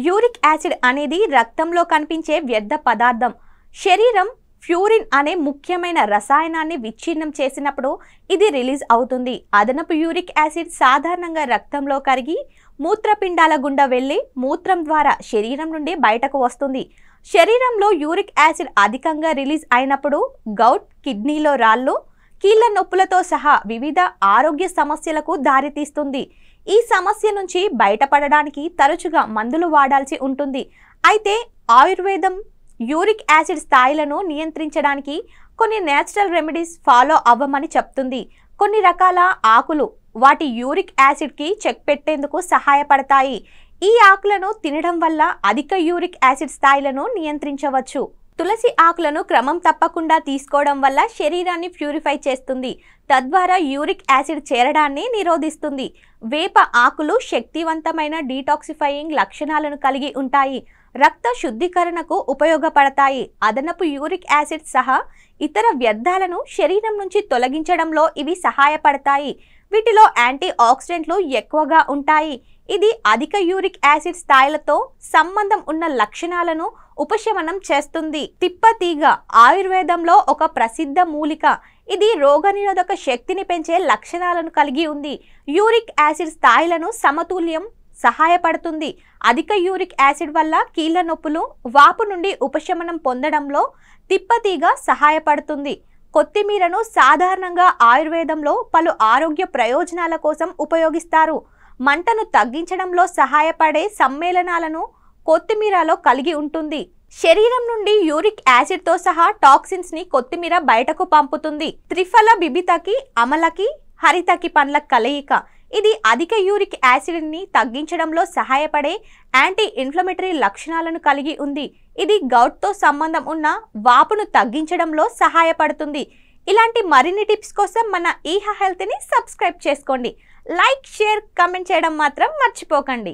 Uric acid అనేది రక్తంలో కనిపించే వ్యర్థ పదార్థం. శరీరం ఫ్యూరిన్ అనే ముఖ్యమైన రసాయనాన్ని విచ్ఛిన్నం చేసినప్పుడు ఇది రిలీజ్ అవుతుంది. అదనపు యూరిక్ యాసిడ్ సాధారణంగా రక్తంలో కరిగి మూత్రపిండాల గుండా వెళ్లి మూత్రం ద్వారా శరీరం నుండి బయటకు వస్తుంది. శరీరంలో యూరిక్ యాసిడ్ అధికంగా రిలీజ్ అయినప్పుడు గౌట్, కిడ్నీలో రాళ్ళు, కీళ్ల నొప్పులతో సహా వివిధ ఆరోగ్య సమస్యలకు దారితీస్తుంది. ఈ సమస్య నుంచి బయటపడడానికి తరచుగా మందులు వాడాల్సి ఉంటుంది. అయితే ఆయుర్వేదం యూరిక్ యాసిడ్ స్థాయిలను నియంత్రించడానికి కొన్ని నేచురల్ రెమెడీస్ ఫాలో అవ్వమని చెప్తుంది. కొన్ని రకాల ఆకులు వాటి యూరిక్ యాసిడ్కి చెక్ పెట్టేందుకు సహాయపడతాయి. ఈ ఆకులను తినడం వల్ల అధిక యూరిక్ యాసిడ్ స్థాయిలను నియంత్రించవచ్చు. తులసి ఆకులను క్రమం తప్పకుండా తీసుకోవడం వల్ల శరీరాన్ని ప్యూరిఫై చేస్తుంది, తద్వారా యూరిక్ యాసిడ్ చేరడాన్ని నిరోధిస్తుంది. వేప ఆకులు శక్తివంతమైన డీటాక్సిఫైయింగ్ లక్షణాలను కలిగి ఉంటాయి, రక్త శుద్ధీకరణకు ఉపయోగపడతాయి. అదనపు యూరిక్ యాసిడ్ సహా ఇతర వ్యర్థాలను శరీరం నుంచి తొలగించడంలో ఇవి సహాయపడతాయి. వీటిలో యాంటీ ఆక్సిడెంట్లు ఎక్కువగా ఉంటాయి. ఇది అధిక యూరిక్ యాసిడ్ స్థాయిలతో సంబంధం ఉన్న లక్షణాలను ఉపశమనం చేస్తుంది. తిప్పతీగ ఆయుర్వేదంలో ఒక ప్రసిద్ధ మూలిక. ఇది రోగనిరోధక శక్తిని పెంచే లక్షణాలను కలిగి ఉంది. యూరిక్ యాసిడ్ స్థాయిలను సమతుల్యం సహాయపడుతుంది. అధిక యూరిక్ యాసిడ్ వల్ల కీళ్ల నొప్పులు, వాపు నుండి ఉపశమనం పొందడంలో తిప్పతీగ సహాయపడుతుంది. కొత్తిమీరను సాధారణంగా ఆయుర్వేదంలో పలు ఆరోగ్య ప్రయోజనాల కోసం ఉపయోగిస్తారు. మంటను తగ్గించడంలో సహాయపడే సమ్మేళనాలను కొత్తిమీరలో కలిగి ఉంటుంది. శరీరం నుండి యూరిక్ యాసిడ్తో సహా టాక్సిన్స్ ని కొత్తిమీర బయటకు పంపుతుంది. త్రిఫల బిబితకి, అమలకి, హరితకి పండ్ల కలయిక. ఇది అధిక యూరిక్ యాసిడ్ ని తగ్గించడంలో సహాయపడే యాంటీ ఇన్ఫ్లమేటరీ లక్షణాలను కలిగి ఉంది. ఇది గౌట్తో సంబంధం ఉన్న వాపును తగ్గించడంలో సహాయపడుతుంది. ఇలాంటి మరిన్ని టిప్స్ కోసం మన ఈహా హెల్త్ని సబ్స్క్రైబ్ చేసుకోండి. లైక్, షేర్, కామెంట్ చేయడం మాత్రం మర్చిపోకండి.